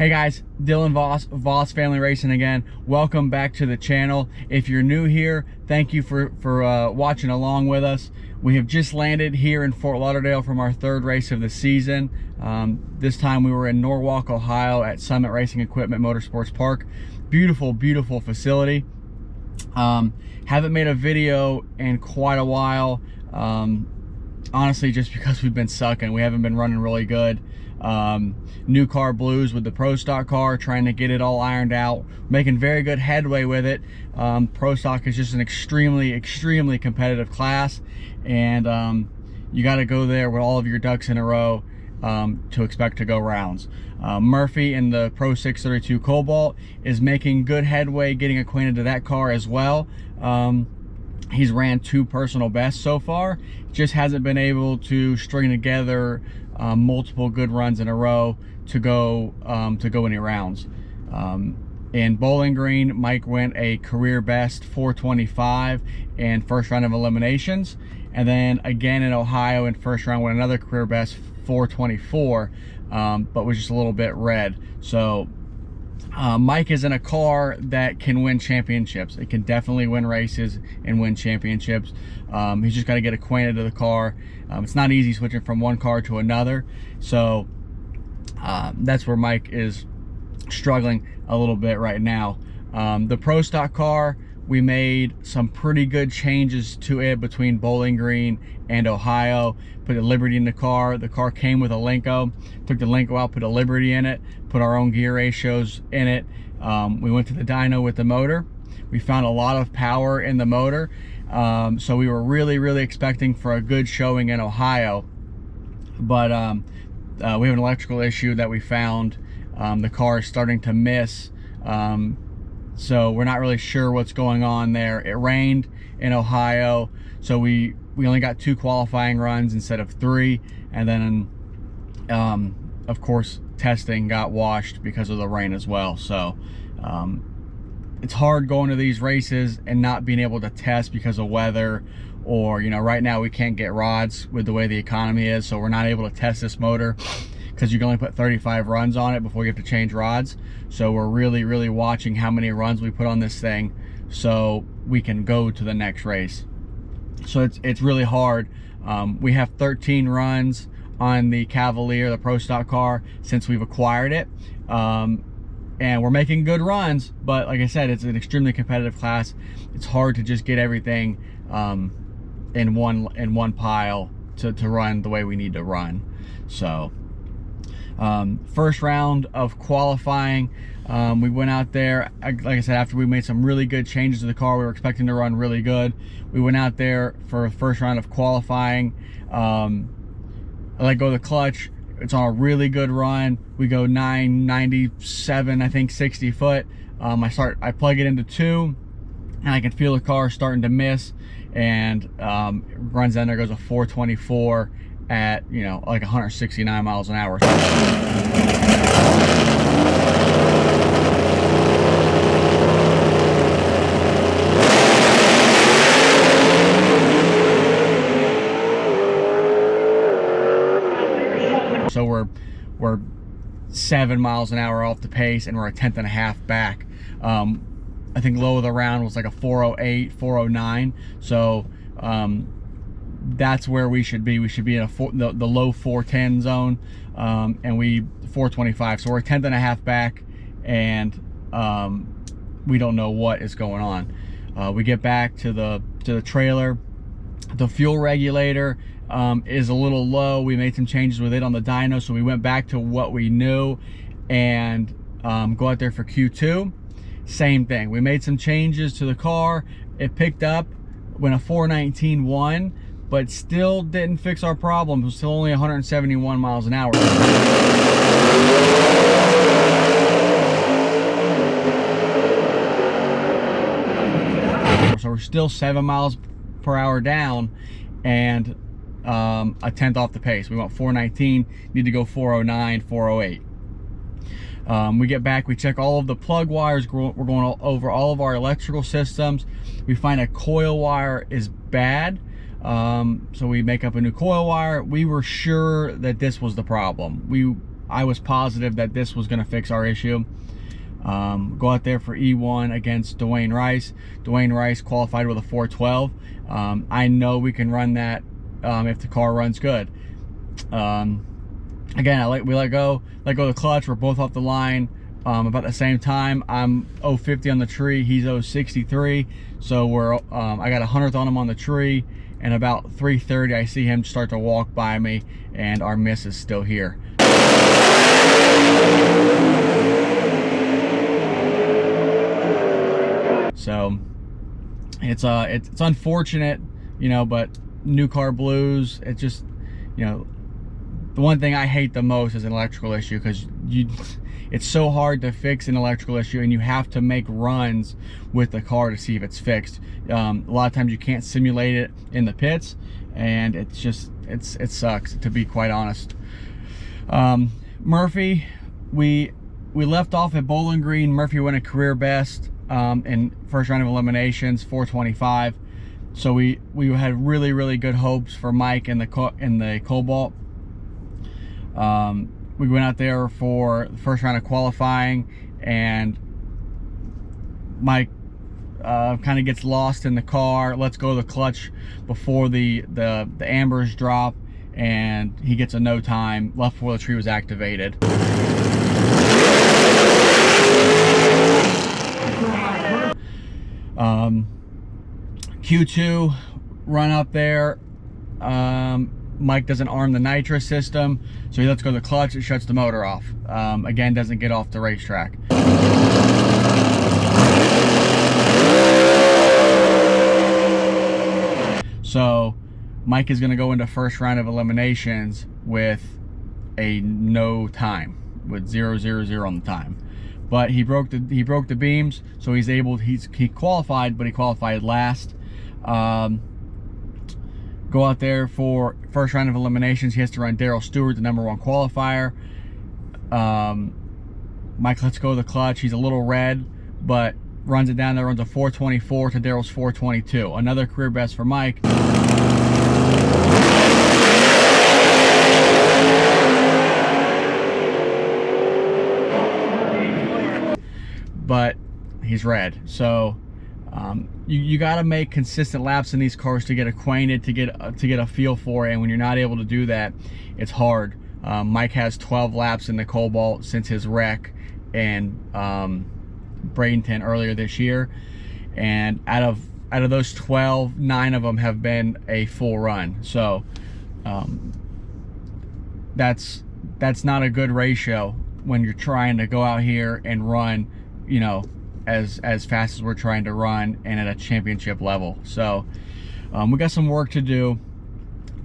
Hey guys, Dylan Voss Family Racing again. Welcome back to the channel. If you're new here, thank you for watching along with us. We have just landed here in Fort Lauderdale from our third race of the season. This time we were in Norwalk, Ohio at Summit Racing Equipment Motorsports Park. Beautiful, beautiful facility. Haven't made a video in quite a while. Honestly, just because we've been sucking. We haven't been running really good. New car blues with the Pro Stock car, trying to get it all ironed out, making very good headway with it. Pro Stock is just an extremely competitive class, and you got to go there with all of your ducks in a row to expect to go rounds. Murphy in the Pro 632 Cobalt is making good headway getting acquainted to that car as well. He's ran 2 personal bests so far, just hasn't been able to string together multiple good runs in a row to go any rounds. In Bowling Green, Mike went a career best 425 in first round of eliminations, and then again in Ohio in first round went another career best 424, but was just a little bit red. So Mike is in a car that can win championships. It can definitely win races and win championships. He's just got to get acquainted to the car. It's not easy switching from one car to another. So that's where Mike is struggling a little bit right now. The Pro Stock car, we made some pretty good changes to it between Bowling Green and Ohio. Put a Liberty in the car. The car came with a Lenco. Took the Lenco out, put a Liberty in it, put our own gear ratios in it. We went to the dyno with the motor. We found a lot of power in the motor. So we were really expecting for a good showing in Ohio. But we have an electrical issue that we found. The car is starting to miss. So we're not really sure what's going on there. It rained in Ohio, so we only got 2 qualifying runs instead of 3, and then of course testing got washed because of the rain as well. So it's hard going to these races and not being able to test because of weather, or right now we can't get rods with the way the economy is, so we're not able to test this motor because you can only put 35 runs on it before you have to change rods. So we're really watching how many runs we put on this thing so we can go to the next race. So it's really hard. We have 13 runs on the Cavalier, the Pro Stock car, since we've acquired it. And we're making good runs, but like I said, it's an extremely competitive class. It's hard to just get everything in one pile to run the way we need to run. So first round of qualifying, we went out there, like I said, after we made some really good changes to the car. We were expecting to run really good. We went out there for the first round of qualifying. I let go of the clutch. It's on a really good run. We go 997, I think 60 foot. I plug it into 2, and I can feel the car starting to miss, and runs down there, goes a 424 at like 169 miles an hour. So we're 7 miles an hour off the pace, and we're a 1/10.5 back. I think low of the round was like a 408, 409. So that's where we should be. We should be in the low 410 zone, and we 425. So we're a 1/10.5 back, and we don't know what is going on. We get back to the trailer. The fuel regulator is a little low. We made some changes with it on the dyno, so we went back to what we knew and go out there for Q2. Same thing. We made some changes to the car. It picked up when a 419.1, but still didn't fix our problem. It was still only 171 miles an hour. So we're still 7 miles per hour down, and a 10th off the pace. We want 419, need to go 409, 408. We get back, we check all of the plug wires. We're going over all of our electrical systems. We find a coil wire is bad. So we make up a new coil wire. We were sure that this was the problem. I was positive that this was going to fix our issue. Go out there for E1 against Dwayne Rice. Dwayne Rice qualified with a 412. I know we can run that if the car runs good. Again, we let go of the clutch. We're both off the line about the same time. I'm 050 on the tree, he's 063, so we're I got 100th on him on the tree, and about 3:30 I see him start to walk by me, and our miss is still here. So it's unfortunate, you know, but new car blues. It's just, you know, the one thing I hate the most is an electrical issue, because it's so hard to fix an electrical issue, and you have to make runs with the car to see if it's fixed. A lot of times you can't simulate it in the pits, and it's just, it sucks, to be quite honest. Murphy, we left off at Bowling Green. Murphy went a career best in first round of eliminations, 425. So we had really good hopes for Mike in the Cobalt. We went out there for the first round of qualifying, and Mike kind of gets lost in the car, lets go of the clutch before the ambers drop, and he gets a no time left before the tree was activated. Q2 run up there. Mike doesn't arm the nitrous system, so he lets go of the clutch. It shuts the motor off. Again, doesn't get off the racetrack. So Mike is going to go into first round of eliminations with a no time, with 0.00 on the time. But he broke the beams, so he qualified, but he qualified last. Go out there for first round of eliminations. He has to run Daryl Stewart, the #1 qualifier. Mike lets go of the clutch. He's a little red, but runs it down there, runs a 424 to Daryl's 422. Another career best for Mike. But he's red. So you got to make consistent laps in these cars to get acquainted, to get a feel for it. And when you're not able to do that, it's hard. Mike has 12 laps in the Cobalt since his wreck in Bradenton earlier this year, and out of those 12, 9 of them have been a full run. So that's not a good ratio when you're trying to go out here and run, you know, as fast as we're trying to run and at a championship level. So we got some work to do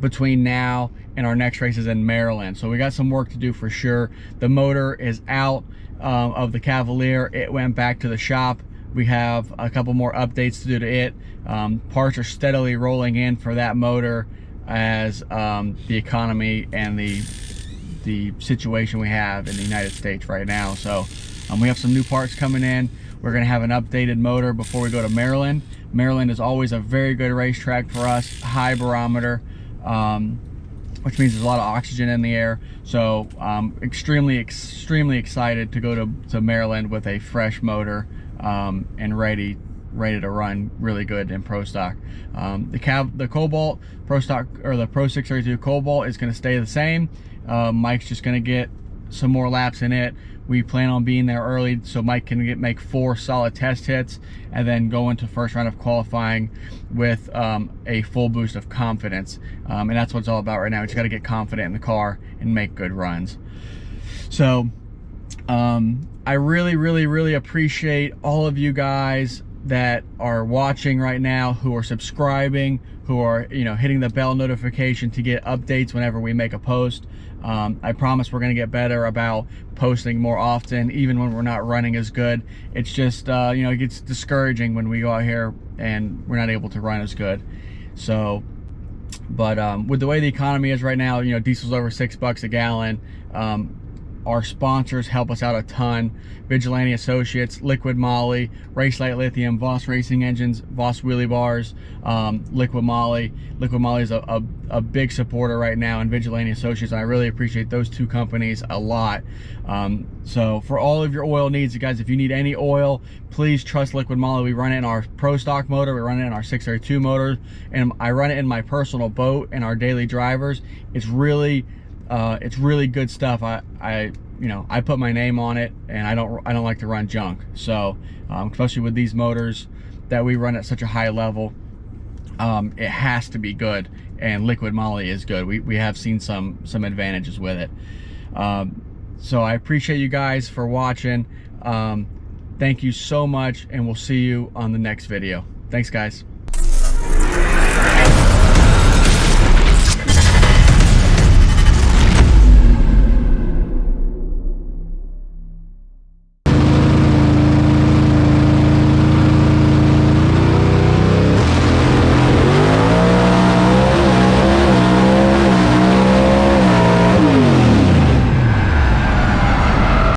between now and our next races in Maryland. So we got some work to do for sure. The motor is out of the Cavalier. It went back to the shop. We have a couple more updates to do to it. Parts are steadily rolling in for that motor as the economy and the situation we have in the United States right now. So we have some new parts coming in. We're going to have an updated motor before we go to Maryland. Maryland is always a very good racetrack for us, high barometer, which means there's a lot of oxygen in the air. So extremely excited to go to Maryland with a fresh motor and ready to run really good in Pro Stock. The Cobalt Pro Stock, or the Pro 632 Cobalt, is going to stay the same. Mike's just going to get some more laps in it. We plan on being there early so Mike can make 4 solid test hits and then go into first round of qualifying with a full boost of confidence. And that's what it's all about right now. We just got to get confident in the car and make good runs. So I really appreciate all of you guys that are watching right now, who are subscribing, who are, you know, hitting the bell notification to get updates whenever we make a post. I promise we're going to get better about posting more often, even when we're not running as good. It's just, you know, it gets discouraging when we go out here and we're not able to run as good. So, but with the way the economy is right now, you know, diesel's over $6 a gallon. Our sponsors help us out a ton. Vigilante Associates, Liquid Moly, Race Light Lithium, Voss Racing Engines, Voss Wheelie Bars, Liquid Moly. Liquid Moly is a big supporter right now, and Vigilante Associates. I really appreciate those two companies a lot. So for all of your oil needs, you guys, if you need any oil, please trust Liquid Moly. We run it in our Pro Stock motor, we run it in our 632 motor, and I run it in my personal boat and our daily drivers. It's really good stuff. I put my name on it, and I don't like to run junk. So especially with these motors that we run at such a high level, it has to be good, and Liquid Moly is good. We have seen some advantages with it. So I appreciate you guys for watching. Thank you so much, and we'll see you on the next video. Thanks, guys.